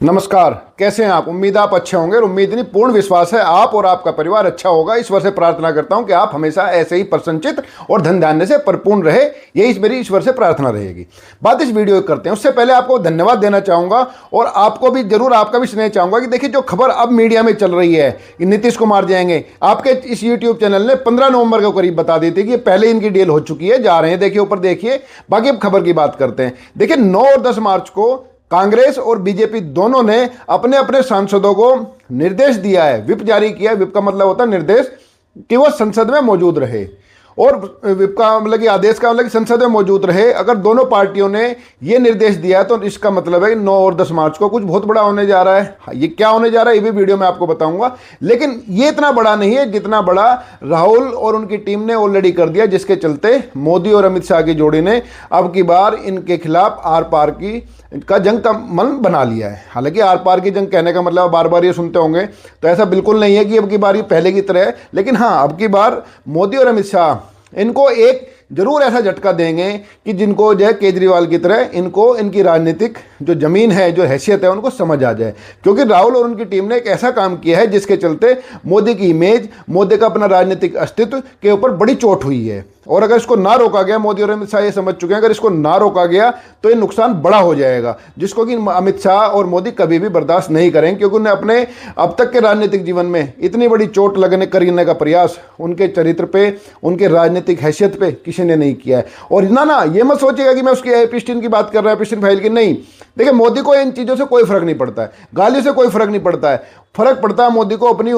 नमस्कार, कैसे हैं आप। उम्मीद आप अच्छे होंगे और उम्मीद नहीं पूर्ण विश्वास है आप और आपका परिवार अच्छा होगा। ईश्वर से प्रार्थना करता हूं कि आप हमेशा ऐसे ही प्रसन्नचित और धन धान्य से परिपूर्ण रहे, यही मेरी ईश्वर से प्रार्थना रहेगी। बात इस वीडियो की करते हैं, उससे पहले आपको धन्यवाद देना चाहूंगा और आपको भी जरूर आपका भी स्नेह चाहूंगा कि देखिए जो खबर अब मीडिया में चल रही है कि नीतीश कुमार जाएंगे, आपके इस यूट्यूब चैनल ने 15 नवंबर के करीब बता दी थी कि पहले इनकी डील हो चुकी है, जा रहे हैं। देखिए ऊपर देखिए, बाकी अब खबर की बात करते हैं। देखिए 9 और 10 मार्च को कांग्रेस और बीजेपी दोनों ने अपने अपने सांसदों को निर्देश दिया है, विप जारी किया है। विप का मतलब होता है निर्देश, कि वो संसद में मौजूद रहे। और विप का मतलब कि आदेश का मतलब कि संसद में मौजूद रहे। अगर दोनों पार्टियों ने ये निर्देश दिया है तो इसका मतलब है कि 9 और 10 मार्च को कुछ बहुत बड़ा होने जा रहा है। ये क्या होने जा रहा है ये भी वीडियो में आपको बताऊंगा, लेकिन ये इतना बड़ा नहीं है जितना बड़ा राहुल और उनकी टीम ने ऑलरेडी कर दिया, जिसके चलते मोदी और अमित शाह की जोड़ी ने अब की बार इनके खिलाफ आर पार की का जंग का मन बना लिया है। हालांकि आर पार की जंग कहने का मतलब बार बार ये सुनते होंगे, तो ऐसा बिल्कुल नहीं है कि अब की बार ये पहले की तरह है। लेकिन हाँ, अब की बार मोदी और अमित शाह इनको एक जरूर ऐसा झटका देंगे कि जिनको जो है केजरीवाल की तरह इनको इनकी राजनीतिक जो जमीन है, जो हैसियत है, उनको समझ आ जाए। क्योंकि राहुल और उनकी टीम ने एक ऐसा काम किया है जिसके चलते मोदी की इमेज, मोदी का अपना राजनीतिक अस्तित्व के ऊपर बड़ी चोट हुई है। और अगर इसको ना रोका गया, मोदी और अमित शाह ये समझ चुके हैं, अगर इसको ना रोका गया तो ये नुकसान बड़ा हो जाएगा, जिसको कि अमित शाह और मोदी कभी भी बर्दाश्त नहीं करेंगे। क्योंकि उन्हें अपने अब तक के राजनीतिक जीवन में इतनी बड़ी चोट करने का प्रयास उनके चरित्र पे, उनके राजनीतिक हैसियत पे किसी ने नहीं किया है। और ना ये मत सोचिएगा कि मैं उसकी एपिस्टीन की बात कर रहा हूं, एपिस्टीन फाइल की नहीं। देखिए मोदी को इन चीज़ों से कोई फर्क नहीं पड़ता है, गाली से कोई फर्क नहीं पड़ता है। फर्क पड़ता है मोदी को अपनी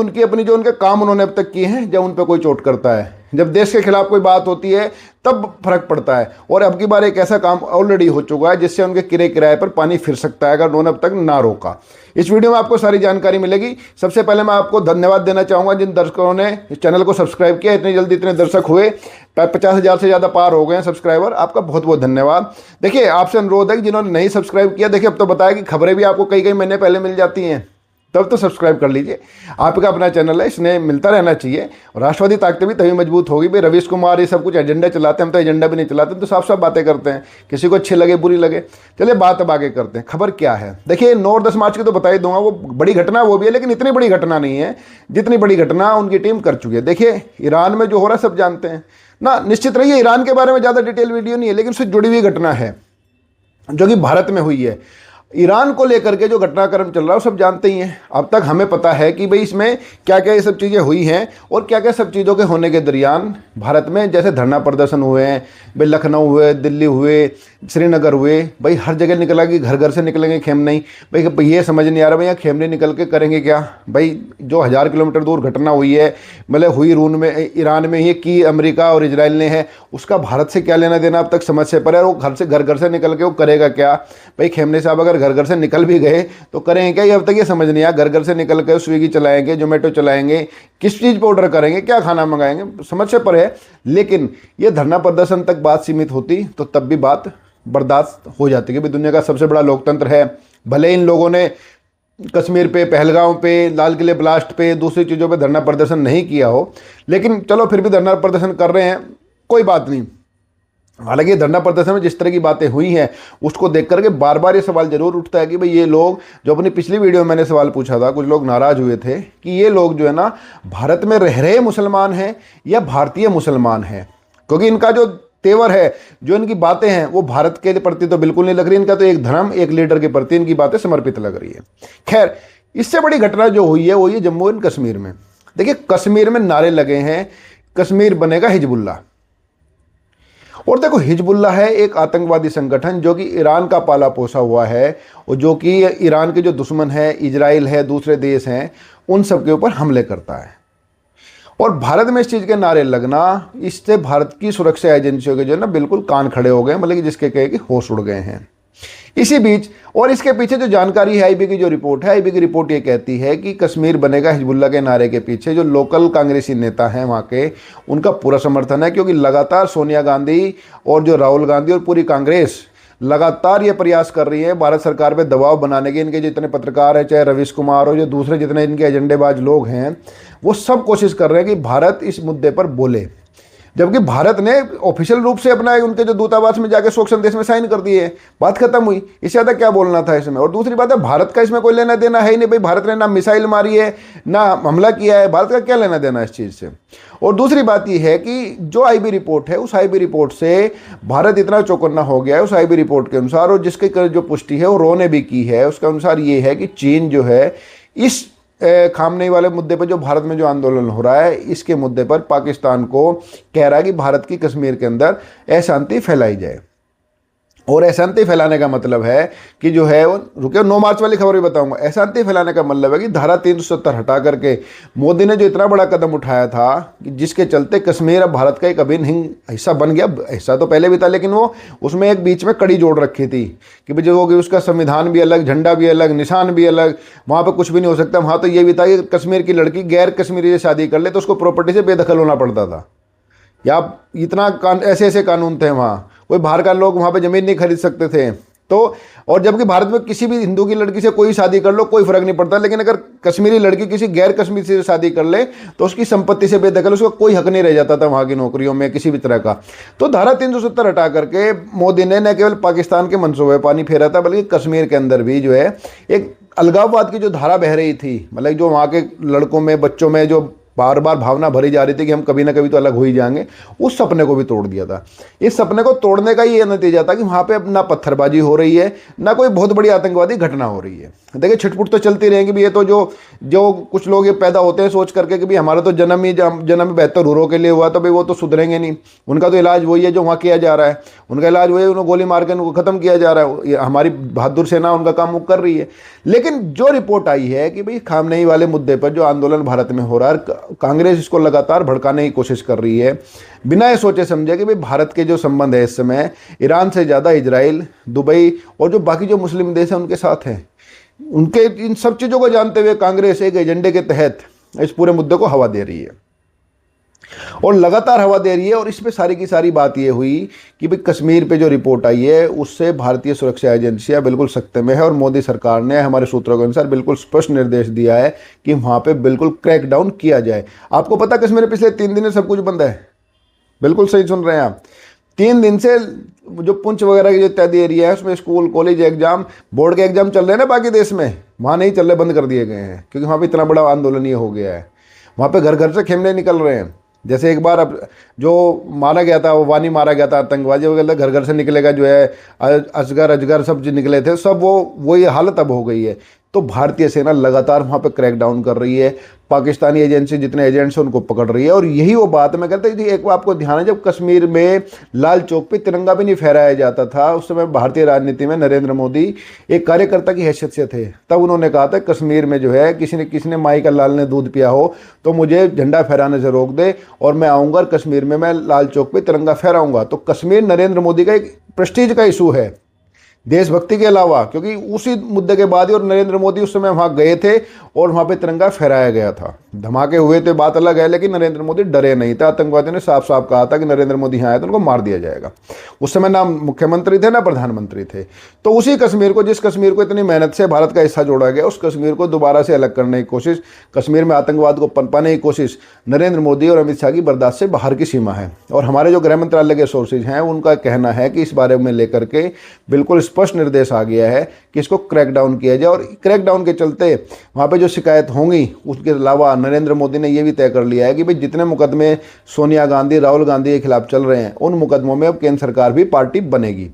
जो उनके काम उन्होंने अब तक किए हैं, जब उन पर कोई चोट करता है, जब देश के खिलाफ कोई बात होती है तब फर्क पड़ता है। और अब की बार एक ऐसा काम ऑलरेडी हो चुका है जिससे उनके किराए पर पानी फिर सकता है अगर उन्होंने अब तक ना रोका। इस वीडियो में आपको सारी जानकारी मिलेगी। सबसे पहले मैं आपको धन्यवाद देना चाहूँगा जिन दर्शकों ने इस चैनल को सब्सक्राइब किया। इतनी जल्दी इतने दर्शक हुए, 50,000 से ज़्यादा पार हो गए हैं सब्सक्राइबर, आपका बहुत बहुत धन्यवाद। देखिए आपसे अनुरोध है कि जिन्होंने नहीं सब्सक्राइब किया, देखिए अब तो बताया कि खबरें भी आपको कई महीने पहले मिल जाती हैं, तब तो सब्सक्राइब कर लीजिए। आपका अपना चैनल है, इसने मिलता रहना चाहिए। और राष्ट्रवादी ताकतें भी तभी मजबूत होगी। भाई रवीश कुमार ये सब कुछ एजेंडा चलाते हैं, हम तो एजेंडा भी नहीं चलाते, तो साफ साफ बातें करते हैं, किसी को अच्छी लगे बुरी लगे। चलिए बात अब आगे करते हैं। खबर क्या है, देखिए 9 और 10 मार्च की तो बता ही दूंगा, वो बड़ी घटना वो भी है, लेकिन इतनी बड़ी घटना नहीं है जितनी बड़ी घटना उनकी टीम कर चुकी है। देखिए ईरान में जो हो रहा है सब जानते हैं ना। निश्चित रहिए ईरान के बारे में ज़्यादा डिटेल वीडियो नहीं है, लेकिन उससे जुड़ी हुई घटना है जो कि भारत में हुई है। ईरान को लेकर के जो घटनाक्रम चल रहा है वो सब जानते ही हैं। अब तक हमें पता है कि भाई इसमें क्या क्या ये सब चीज़ें हुई हैं और क्या क्या सब चीज़ों के होने के दरमियान भारत में जैसे धरना प्रदर्शन हुए हैं, भाई लखनऊ हुए, दिल्ली हुए, श्रीनगर हुए, भाई हर जगह निकला कि घर घर से निकलेंगे खेमनई। भाई ये समझ नहीं आ रहा भैया खेमनई निकल के करेंगे क्या। भाई जो 1000 किलोमीटर दूर घटना हुई है, मतलब हुई ईरान में ही की अमेरिका और इजराइल ने है, उसका भारत से क्या लेना देना अब तक समझ से परे। वो घर से निकल के वो करेगा क्या। भाई खेमनई साहब अगर घर से निकल भी गए तो करेंगे क्या, ये अब तक ये समझ नहीं आया। घर से निकल के स्विगी चलाएंगे, जोमेटो चलाएंगे, किस चीज़ पर ऑर्डर करेंगे, क्या खाना मंगाएंगे, समझ से परे है। लेकिन ये धरना प्रदर्शन तक बात सीमित होती तो तब भी बात बर्दाश्त हो जाती कि भाई दुनिया का सबसे बड़ा लोकतंत्र है। भले इन लोगों ने कश्मीर पे, पहलगांव पे, लाल किले ब्लास्ट पे, दूसरी चीज़ों पे धरना प्रदर्शन नहीं किया हो, लेकिन चलो फिर भी धरना प्रदर्शन कर रहे हैं, कोई बात नहीं। हालांकि धरना प्रदर्शन में जिस तरह की बातें हुई हैं उसको देख करके बार बार ये सवाल जरूर उठता है कि भाई ये लोग, जो अपनी पिछली वीडियो में मैंने सवाल पूछा था, कुछ लोग नाराज हुए थे कि ये लोग जो है ना भारत में रह रहे मुसलमान हैं या भारतीय मुसलमान हैं। क्योंकि इनका जो तेवर है, जो इनकी बातें हैं, वो भारत के प्रति तो बिल्कुल नहीं लग रही। इनका तो एक धर्म, एक लीडर के प्रति इनकी बातें समर्पित लग रही है। खैर, इससे बड़ी घटना जो हुई है वो ये जम्मू एंड कश्मीर में। देखिए कश्मीर में नारे लगे हैं, कश्मीर बनेगा हिजबुल्ला। और देखो हिजबुल्ला है एक आतंकवादी संगठन जो कि ईरान का पाला पोसा हुआ है, और जो कि ईरान के जो दुश्मन है, इजराइल है, दूसरे देश हैं, उन सब के ऊपर हमले करता है। और भारत में इस चीज़ के नारे लगना, इससे भारत की सुरक्षा एजेंसियों के जो है ना बिल्कुल कान खड़े हो गए, मतलब कि जिसके कहे कि होश उड़ गए हैं। इसी बीच और इसके पीछे जो जानकारी है, आईबी की जो रिपोर्ट है, आईबी की रिपोर्ट ये कहती है कि कश्मीर बनेगा हिजबुल्ला के नारे के पीछे जो लोकल कांग्रेसी नेता हैं वहाँ के, उनका पूरा समर्थन है। क्योंकि लगातार सोनिया गांधी और जो राहुल गांधी और पूरी कांग्रेस लगातार ये प्रयास कर रही है भारत सरकार पे दबाव बनाने के। इनके जितने पत्रकार हैं, चाहे रवीश कुमार और जो दूसरे जितने इनके एजेंडेबाज लोग हैं, वो सब कोशिश कर रहे हैं कि भारत इस मुद्दे पर बोले। जबकि भारत ने ऑफिशियल रूप से अपना उनके जो दूतावास में जाके शोक संदेश में साइन कर दिए, बात खत्म हुई। इससे ज़्यादा क्या बोलना था इसमें। और दूसरी बात है, भारत का इसमें कोई लेना देना है ही नहीं भाई। भारत ने ना मिसाइल मारी है ना हमला किया है, भारत का क्या लेना देना इस चीज़ से। और दूसरी बात यह है कि जो आईबी रिपोर्ट है, उस आईबी रिपोर्ट से भारत इतना चौकन्ना हो गया है उस आईबी रिपोर्ट के अनुसार, और जिसकी जो पुष्टि है वो रो ने भी की है, उसके अनुसार ये है कि चीन जो है इस खामनेई वाले मुद्दे पर, जो भारत में जो आंदोलन हो रहा है, इसके मुद्दे पर पाकिस्तान को कह रहा है कि भारत की कश्मीर के अंदर अशांति फैलाई जाए। और अशांति फैलाने का मतलब है कि जो है वो, रुके 9 मार्च वाली खबर भी बताऊंगा। अशांति फैलाने का मतलब है कि धारा 370 हटा करके मोदी ने जो इतना बड़ा कदम उठाया था कि जिसके चलते कश्मीर अब भारत का एक अभिन्न हिस्सा बन गया। हिस्सा तो पहले भी था, लेकिन वो उसमें एक बीच में कड़ी जोड़ रखी थी कि भाई जो होगी उसका संविधान भी अलग, झंडा भी अलग, निशान भी अलग, वहाँ पर कुछ भी नहीं हो सकता। वहाँ तो ये भी था कि कश्मीर की लड़की गैर कश्मीरी से शादी कर ले तो उसको प्रॉपर्टी से बेदखल होना पड़ता था, या इतना ऐसे ऐसे कानून थे वहाँ। कोई बाहर का लोग वहाँ पे ज़मीन नहीं खरीद सकते थे। तो और जबकि भारत में किसी भी हिंदू की लड़की से कोई शादी कर लो कोई फर्क नहीं पड़ता, लेकिन अगर कश्मीरी लड़की किसी गैर कश्मीरी से शादी कर ले तो उसकी संपत्ति से बेदखल, उसका कोई हक नहीं रह जाता था वहाँ की नौकरियों में किसी भी तरह का। तो धारा 370 हटा करके मोदी ने न केवल पाकिस्तान के मनसूबे पानी फेरा था, बल्कि कश्मीर के अंदर भी जो है एक अलगाववाद की जो धारा बह रही थी, मतलब जो वहाँ के लड़कों में, बच्चों में जो बार बार भावना भरी जा रही थी कि हम कभी ना कभी तो अलग हो ही जाएंगे, उस सपने को भी तोड़ दिया था। इस सपने को तोड़ने का ये नतीजा था कि वहाँ पे अब ना पत्थरबाजी हो रही है, ना कोई बहुत बड़ी आतंकवादी घटना हो रही है। देखिए छिटपुट तो चलती रहेंगी भी। ये तो जो कुछ लोग ये पैदा होते हैं सोच करके कि भाई हमारा तो जन्म ही बेहतर हुरों के लिए हुआ, तो भाई वो तो सुधरेंगे नहीं, उनका तो इलाज वही है जो वहाँ किया जा रहा है, उनका इलाज वही है, उन्हें गोली मार के उनको ख़त्म किया जा रहा है। हमारी बहादुर सेना उनका काम वो कर रही है। लेकिन जो रिपोर्ट आई है कि भाई खामनेई वाले मुद्दे पर जो आंदोलन भारत में हो रहा है, कांग्रेस इसको लगातार भड़काने की कोशिश कर रही है बिना ये सोचे समझे कि भाई भारत के जो संबंध है इस समय ईरान से ज़्यादा इजराइल, दुबई और जो बाकी जो मुस्लिम देश हैं उनके साथ हैं। उनके इन सब चीज़ों को जानते हुए कांग्रेस एक एजेंडे के तहत इस पूरे मुद्दे को हवा दे रही है और लगातार हवा दे रही है। और इसमें सारी की सारी बात ये हुई कि भाई कश्मीर पे जो रिपोर्ट आई है उससे भारतीय सुरक्षा एजेंसियां बिल्कुल सख्ते में है, और मोदी सरकार ने हमारे सूत्रों के अनुसार बिल्कुल स्पष्ट निर्देश दिया है कि वहाँ पे बिल्कुल क्रैकडाउन किया जाए। आपको पता कश्मीर में पिछले 3 दिन में सब कुछ बंद है। बिल्कुल सही सुन रहे हैं आप। 3 दिन से जो पुंछ वगैरह की जो इत्यादि एरिया है उसमें स्कूल, कॉलेज, एग्जाम, बोर्ड के एग्जाम चल रहे हैं ना बाकी देश में, वहाँ नहीं चल रहे, बंद कर दिए गए हैं, क्योंकि वहाँ पे इतना बड़ा आंदोलन ये हो गया है। वहाँ पे घर घर से खेमने निकल रहे हैं। जैसे एक बार अब जो मारा गया था, वो वानी मारा गया था आतंकवादी वगैरह, घर घर से निकलेगा जो है असगर अजगर सब जो निकले थे सब, वो ये हालत अब हो गई है। तो भारतीय सेना लगातार वहाँ पे क्रैकडाउन कर रही है, पाकिस्तानी एजेंसी जितने एजेंट्स हैं उनको पकड़ रही है। और यही वो बात मैं कहता हूँ, एक आपको ध्यान है जब कश्मीर में लाल चौक पे तिरंगा भी नहीं फहराया जाता था, उस समय भारतीय राजनीति में नरेंद्र मोदी एक कार्यकर्ता की हैसियत से थे। तब उन्होंने कहा था कश्मीर में जो है किसी ने माई का लाल ने दूध पिया हो तो मुझे झंडा फहराने से रोक दे और मैं आऊँगा और कश्मीर में मैं लाल चौक पर तिरंगा फहराऊँगा। तो कश्मीर नरेंद्र मोदी का एक प्रेस्टीज का इशू है देशभक्ति के अलावा, क्योंकि उसी मुद्दे के बाद ही और नरेंद्र मोदी उस समय वहाँ गए थे और वहाँ पे तिरंगा फहराया गया था। धमाके हुए थे बात अलग है, लेकिन नरेंद्र मोदी डरे नहीं थे। आतंकवादियों ने साफ साफ कहा था कि नरेंद्र मोदी यहाँ आए तो उनको मार दिया जाएगा। उस समय ना मुख्यमंत्री थे ना प्रधानमंत्री थे। तो उसी कश्मीर को, जिस कश्मीर को इतनी मेहनत से भारत का हिस्सा जोड़ा गया, उस कश्मीर को दोबारा से अलग करने की कोशिश, कश्मीर में आतंकवाद को पनपाने की कोशिश नरेंद्र मोदी और अमित शाह की बर्दाश्त से बाहर की सीमा है। और हमारे जो गृह मंत्रालय के सोर्सेज हैं उनका कहना है कि इस बारे में लेकर के बिल्कुल स्पष्ट निर्देश आ गया है कि इसको क्रैकडाउन किया जाए। और क्रैकडाउन के चलते वहाँ पे जो शिकायत होंगी उसके अलावा नरेंद्र मोदी ने ये भी तय कर लिया है कि भाई जितने मुकदमे सोनिया गांधी, राहुल गांधी के खिलाफ चल रहे हैं उन मुकदमों में अब केंद्र सरकार भी पार्टी बनेगी।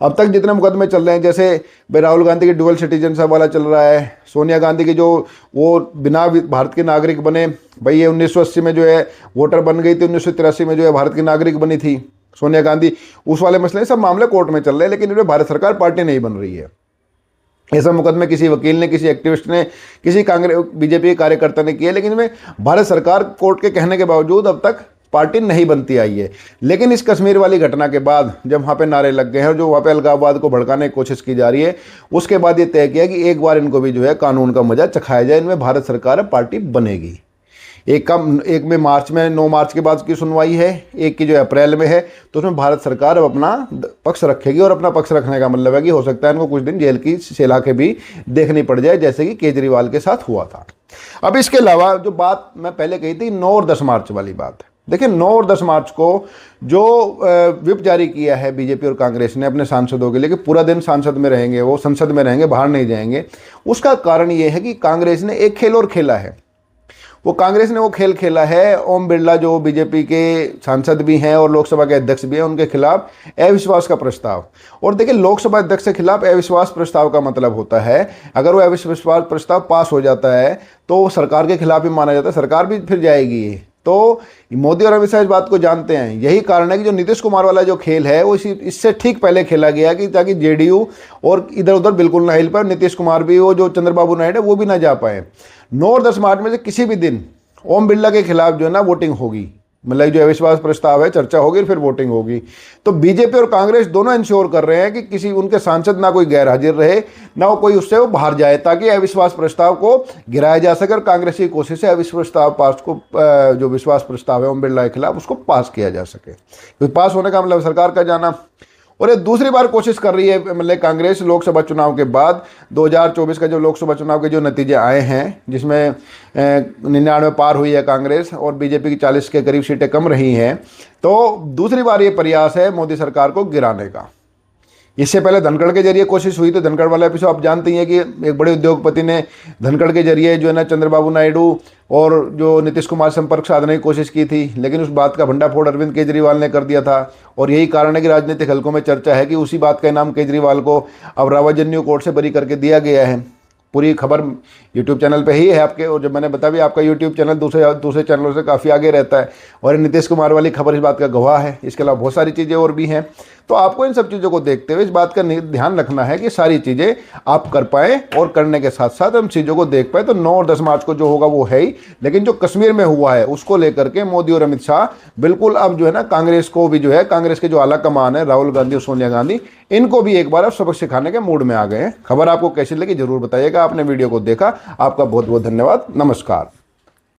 अब तक जितने मुकदमे चल रहे हैं, जैसे भाई राहुल गांधी की डुअल सिटीजनशिप वाला चल रहा है, सोनिया गांधी की जो वो बिना भारत के नागरिक बने, भाई ये 1980 में जो है वोटर बन गई थी, 1983 में जो है भारत की नागरिक बनी थी सोनिया गांधी, उस वाले मसले सब मामले कोर्ट में चल रहे हैं, लेकिन इनमें भारत सरकार पार्टी नहीं बन रही है। ऐसा मुकदमे किसी वकील ने, किसी एक्टिविस्ट ने, किसी कांग्रेस बीजेपी के कार्यकर्ता ने किए, लेकिन इनमें भारत सरकार कोर्ट के कहने के बावजूद अब तक पार्टी नहीं बनती आई है। लेकिन इस कश्मीर वाली घटना के बाद जब वहाँ पे नारे लग गए हैं और जो वहाँ पे अलगाववाद को भड़काने की कोशिश की जा रही है, उसके बाद ये तय किया कि एक बार इनको भी जो है कानून का मजा चखाया जाए, इनमें भारत सरकार पार्टी बनेगी। एक में मार्च में 9 मार्च के बाद की सुनवाई है, एक की जो अप्रैल में है, तो उसमें भारत सरकार अब अपना पक्ष रखेगी। और अपना पक्ष रखने का मतलब है कि हो सकता है इनको कुछ दिन जेल की सलाखें भी देखनी पड़ जाए, जैसे कि केजरीवाल के साथ हुआ था। अब इसके अलावा जो बात मैं पहले कही थी 9 और 10 मार्च वाली बात, देखिए 9 और 10 मार्च को जो व्हिप जारी किया है बीजेपी और कांग्रेस ने अपने सांसदों के लिए कि पूरा दिन सांसद में रहेंगे, वो संसद में रहेंगे, बाहर नहीं जाएंगे, उसका कारण ये है कि कांग्रेस ने एक खेल और खेला है। कांग्रेस ने वो खेल खेला है, ओम बिरला जो बीजेपी के सांसद भी हैं और लोकसभा के अध्यक्ष भी हैं, उनके खिलाफ अविश्वास का प्रस्ताव। और देखिए लोकसभा अध्यक्ष के खिलाफ अविश्वास प्रस्ताव का मतलब होता है, अगर वो अविश्वास प्रस्ताव पास हो जाता है तो सरकार के खिलाफ ही माना जाता है, सरकार भी फिर जाएगी। तो मोदी और अमित शाह इस बात को जानते हैं, यही कारण है कि जो नीतीश कुमार वाला जो खेल है वो इससे ठीक पहले खेला गया कि ताकि जेडीयू और इधर उधर बिल्कुल ना हिल पाए, नीतीश कुमार भी, वो जो चंद्रबाबू नायडू है वो भी ना जा पाए। 9 और 10 मार्च में से किसी भी दिन ओम बिरला के खिलाफ जो है ना वोटिंग होगी, मतलब जो अविश्वास प्रस्ताव है चर्चा होगी फिर वोटिंग होगी। तो बीजेपी और कांग्रेस दोनों इंश्योर कर रहे हैं कि किसी उनके सांसद ना कोई गैर हाजिर रहे, ना कोई उससे वो बाहर जाए, ताकि अविश्वास प्रस्ताव को गिराया जा सके। और कांग्रेस की कोशिश है अविश्वास प्रस्ताव पास को, जो विश्वास प्रस्ताव है ओम बिरला के खिलाफ, उसको पास किया जा सके। तो पास होने का मतलब सरकार का जाना। और ये दूसरी बार कोशिश कर रही है मतलब कांग्रेस लोकसभा चुनाव के बाद 2024 का जो लोकसभा चुनाव के जो नतीजे आए हैं, जिसमें 99 पार हुई है कांग्रेस और बीजेपी की 40 के करीब सीटें कम रही हैं, तो दूसरी बार ये प्रयास है मोदी सरकार को गिराने का। इससे पहले धनखड़ के जरिए कोशिश हुई, तो धनखड़ वाला एपिसोड आप जानते ही हैं कि एक बड़े उद्योगपति ने धनखड़ के जरिए जो है ना चंद्रबाबू नायडू और जो नीतीश कुमार संपर्क साधने की कोशिश की थी, लेकिन उस बात का भंडाफोड़ अरविंद केजरीवाल ने कर दिया था। और यही कारण है कि राजनीतिक हलकों में चर्चा है कि उसी बात का इनाम केजरीवाल को अब रावाजन्यू कोर्ट से बरी करके दिया गया है। पूरी खबर यूट्यूब चैनल पे ही है आपके, और जब मैंने बताया भी आपका यूट्यूब चैनल दूसरे चैनलों से काफ़ी आगे रहता है, और नीतीश कुमार वाली खबर इस बात का गवाह है। इसके अलावा बहुत सारी चीज़ें और भी हैं। तो आपको इन सब चीज़ों को देखते हुए इस बात का ध्यान रखना है कि सारी चीज़ें आप कर पाएँ, और करने के साथ साथ हम चीज़ों को देख पाए। तो 9 और 10 मार्च को जो होगा वो है ही, लेकिन जो कश्मीर में हुआ है उसको लेकर के मोदी और अमित शाह बिल्कुल अब जो है ना कांग्रेस को भी जो है, कांग्रेस के जो आला कमान है राहुल गांधी और सोनिया गांधी, इनको भी एक बार अब सबक सिखाने के मूड में आ गए हैं। खबर आपको कैसी लगी जरूर बताइएगा। आपने वीडियो को देखा, आपका बहुत बहुत धन्यवाद। नमस्कार।